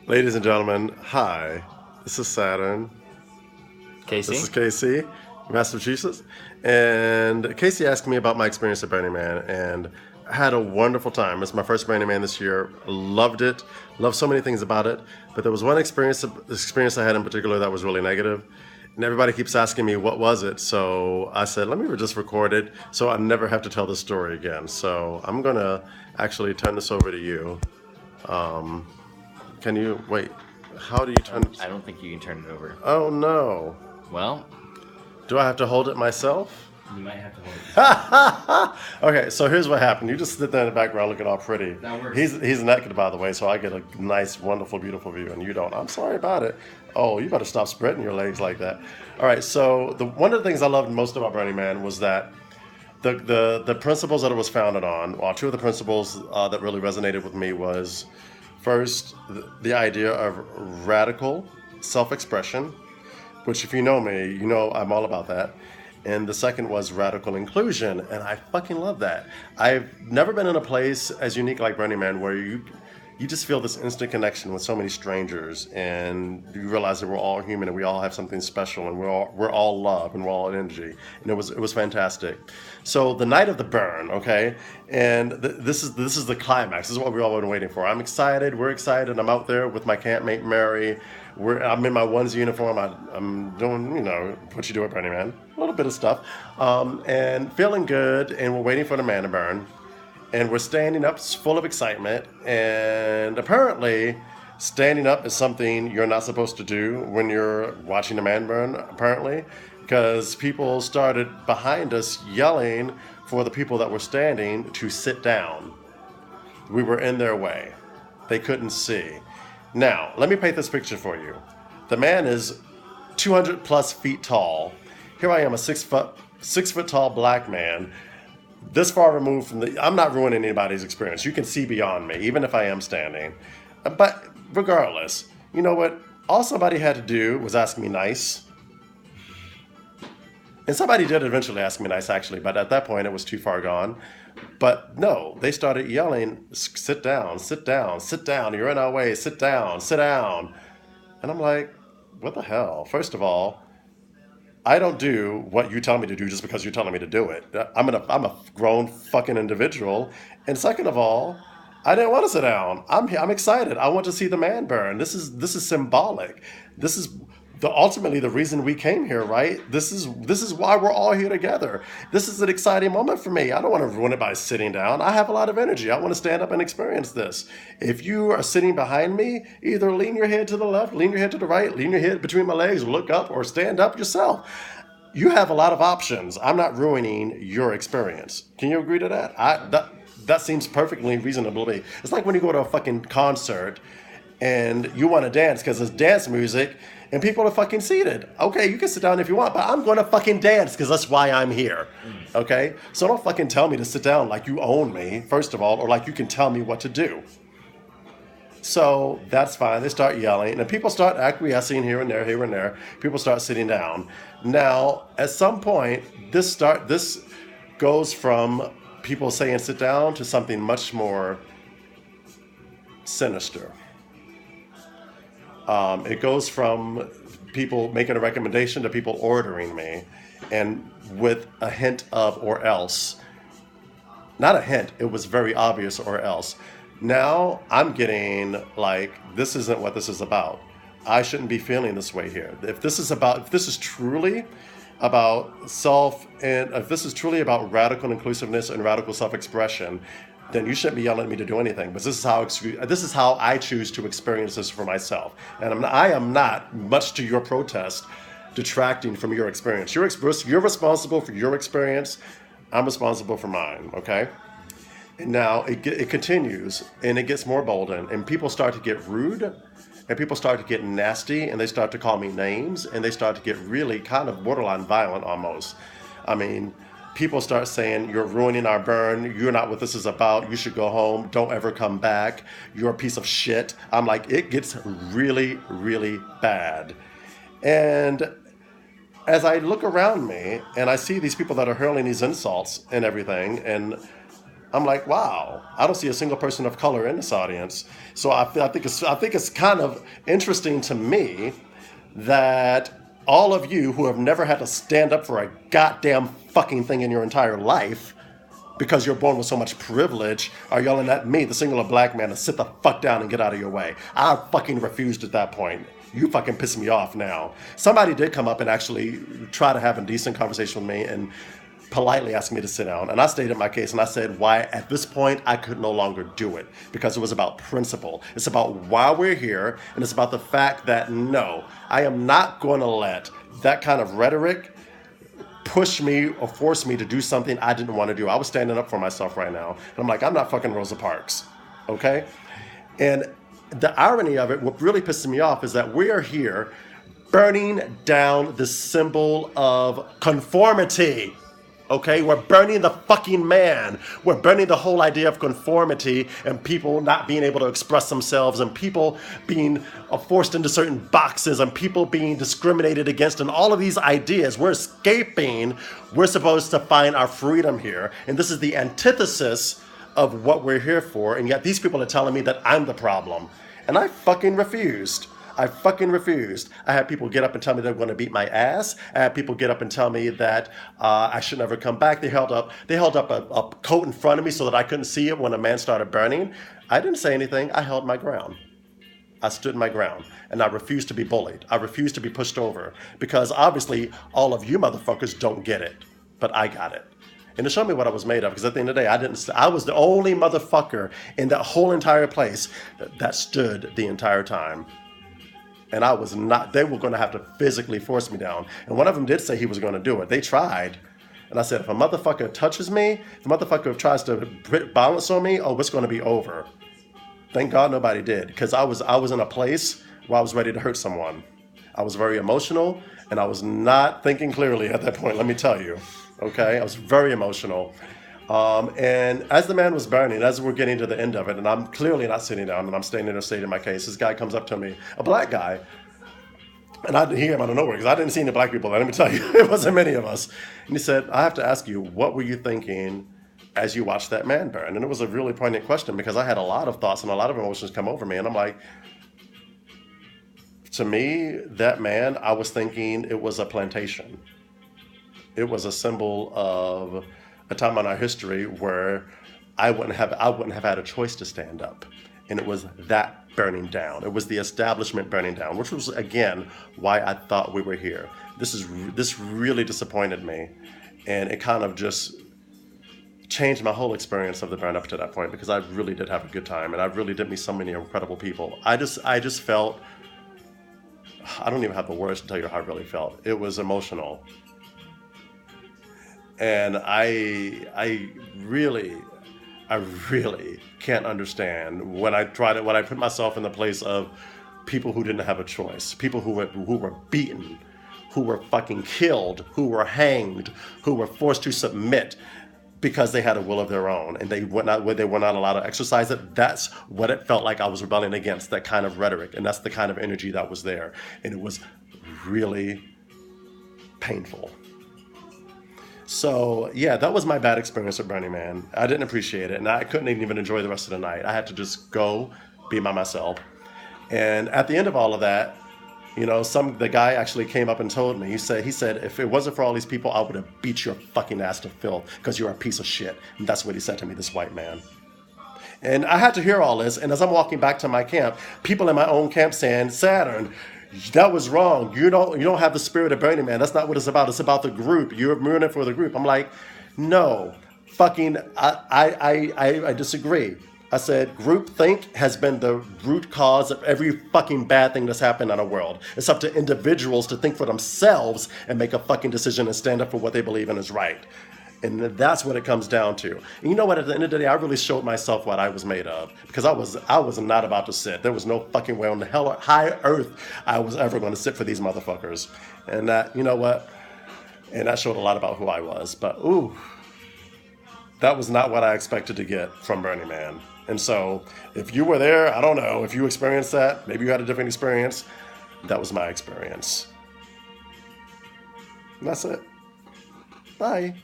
Ladies and gentlemen, hi. This is Saturn. This Casey? is Casey, Massachusetts. And Casey asked me about my experience at Burning Man, and I had a wonderful time. It's my first Burning Man this year. Loved it. Loved so many things about it. But there was one experience I had in particular that was really negative. And everybody keeps asking me, what was it? So I said, let me just record it so I never have to tell the story again. So I'm going to actually turn this over to you. Can you, wait, how do you turn I this? don't think you can turn it over. Oh no. Well, Do I have to hold it myself? you might have to hold it yourself. Okay, so here's what happened. You just sit there in the background looking all pretty. That works. He's naked, by the way, so I get a nice, wonderful, beautiful view, and you don't. I'm sorry about it. Oh, you better stop spreading your legs like that. All right, so one of the things I loved most about Burning Man was that the principles that it was founded on. Well, two of the principles that really resonated with me was first the idea of radical self-expression, which if you know me, you know I'm all about that. And the second was radical inclusion, and I fucking love that. I've never been in a place as unique like Burning Man where you just feel this instant connection with so many strangers, and you realize that we're all human and we all have something special, and we're all love and we're all energy, and it was fantastic. So the night of the burn, okay, and this is the climax. This is what we've all been waiting for. I'm excited. We're excited. I'm out there with my campmate Mary. I'm in my onesie uniform. I'm doing, what you do at Burning Man, a little bit of stuff, and feeling good. And we're waiting for the man to burn, and we're standing up, full of excitement. And apparently, standing up is something you're not supposed to do when you're watching a man burn. Apparently, because people started behind us yelling for the people that were standing to sit down. We were in their way. They couldn't see. Now, let me paint this picture for you. The man is 200 plus feet tall. Here I am, a 6 foot tall black man, this far removed from the. I'm not ruining anybody's experience. You can see beyond me, even if I am standing. But regardless, you know what? All somebody had to do was ask me nice. And somebody did eventually ask me nice, actually, but at that point it was too far gone. But no, they started yelling, sit down, sit down, sit down, you're in our way, sit down, sit down. And I'm like, what the hell? First of all, I don't do what you tell me to do just because you're telling me to do it. I'm a grown fucking individual. And second of all, I didn't want to sit down. I'm excited. I want to see the man burn. This is symbolic. This is ultimately the reason we came here, right? This is why we're all here together. This is an exciting moment for me. I don't want to ruin it by sitting down. I have a lot of energy. I want to stand up and experience this. If you are sitting behind me, either lean your head to the left, lean your head to the right, lean your head between my legs, look up, or stand up yourself. You have a lot of options. I'm not ruining your experience. Can you agree to that? That seems perfectly reasonable to me. It's like when you go to a fucking concert and you want to dance because it's dance music and people are fucking seated. Okay, you can sit down if you want, but I'm going to fucking dance because that's why I'm here. Okay? So don't fucking tell me to sit down like you own me, first of all, or like you can tell me what to do. So that's fine. They start yelling, and people start acquiescing here and there, here and there. People start sitting down. Now, at some point, this goes from people saying sit down to something much more sinister. It goes from people making a recommendation to people ordering me, and with a hint of or else. Not a hint, it was very obvious or else. Now I'm getting like, this isn't what this is about. I shouldn't be feeling this way here. If this is truly about if this is truly about radical inclusiveness and radical self-expression, then you shouldn't be yelling at me to do anything. But this is how I choose to experience this for myself. And I am not, much to your protest, detracting from your experience. You're responsible for your experience. I'm responsible for mine, okay? And now it continues, and it gets more bolden, and people start to get rude, and people start to get nasty, and they start to call me names, and they start to get really kind of borderline violent almost. I mean, people start saying, you're ruining our burn, you're not what this is about, you should go home, don't ever come back, you're a piece of shit. I'm like, it gets really, really bad. And as I look around me and I see these people that are hurling these insults and everything, and I'm like, wow, I don't see a single person of color in this audience. So I think it's kind of interesting to me that all of you who have never had to stand up for a goddamn fucking thing in your entire life because you're born with so much privilege are yelling at me, the singular black man, to sit the fuck down and get out of your way. I fucking refused at that point. You fucking piss me off now. Somebody did come up and actually try to have a decent conversation with me and politely asked me to sit down. And I stated my case and I said why at this point I could no longer do it because it was about principle. It's about why we're here, and it's about the fact that no, I am not going to let that kind of rhetoric push me or force me to do something I didn't want to do. I was standing up for myself right now. And I'm like, I'm not fucking Rosa Parks. Okay? And the irony of it, what really pisses me off is that we are here burning down the symbol of conformity. Okay, we're burning the fucking man. We're burning the whole idea of conformity and people not being able to express themselves and people being forced into certain boxes and people being discriminated against and all of these ideas. We're escaping. We're supposed to find our freedom here. And this is the antithesis of what we're here for. And yet these people are telling me that I'm the problem. And I fucking refused. I fucking refused. I had people get up and tell me they're going to beat my ass. I had people get up and tell me that I should never come back. They held up a coat in front of me so that I couldn't see it when a man started burning. I didn't say anything. I held my ground. I stood my ground, and I refused to be bullied. I refused to be pushed over because obviously all of you motherfuckers don't get it, but I got it. And to show me what I was made of, because at the end of the day, I was the only motherfucker in that whole entire place that stood the entire time. And I was not, they were going to have to physically force me down. And one of them did say he was going to do it. They tried. And I said, if a motherfucker touches me, if a motherfucker tries to balance on me, oh, it's going to be over. Thank God nobody did. Because I was in a place where I was ready to hurt someone. I was very emotional and I was not thinking clearly at that point, let me tell you. Okay, I was very emotional. And as the man was burning, as we're getting to the end of it, and I'm clearly not sitting down, and I'm standing there stating my case, this guy comes up to me, a black guy, and I didn't hear him out of nowhere because I didn't see any black people. Let me tell you, it wasn't many of us. And he said, I have to ask you, what were you thinking as you watched that man burn? And it was a really poignant question because I had a lot of thoughts and a lot of emotions come over me. And I'm like, to me, that man, I was thinking it was a plantation. It was a symbol of a time in our history where I wouldn't have had a choice to stand up. And it was that burning down. It was the establishment burning down, which was, again, why I thought we were here. This really disappointed me. And it kind of just changed my whole experience of the burn up to that point because I really did have a good time. And I really did meet so many incredible people. I just felt, I don't even have the words to tell you how I really felt. It was emotional. And I really can't understand when I put myself in the place of people who didn't have a choice, people who were beaten, who were fucking killed, who were hanged, who were forced to submit because they had a will of their own and they were not allowed to exercise it. That's what it felt like I was rebelling against, that kind of rhetoric. And that's the kind of energy that was there. And it was really painful. So yeah, that was my bad experience at Burning Man. I didn't appreciate it, and I couldn't even enjoy the rest of the night. I had to just go be by myself. And at the end of all of that, you know, the guy actually came up and told me. He said, if it wasn't for all these people, I would have beat your fucking ass to filth because you're a piece of shit. And that's what he said to me, this white man. And I had to hear all this. And as I'm walking back to my camp, people in my own camp saying, Saturn, that was wrong. You don't have the spirit of Burning Man. That's not what it's about. It's about the group. You're running for the group. I'm like, no, fucking, I disagree. I said, groupthink has been the root cause of every fucking bad thing that's happened in our world. It's up to individuals to think for themselves and make a fucking decision and stand up for what they believe in is right. And that's what it comes down to. And you know what? At the end of the day, I really showed myself what I was made of because I was not about to sit. There was no fucking way on the high earth I was ever going to sit for these motherfuckers. And that, you know what? And that showed a lot about who I was. But ooh, that was not what I expected to get from Burning Man. And so, if you were there, I don't know if you experienced that. Maybe you had a different experience. That was my experience. And that's it. Bye.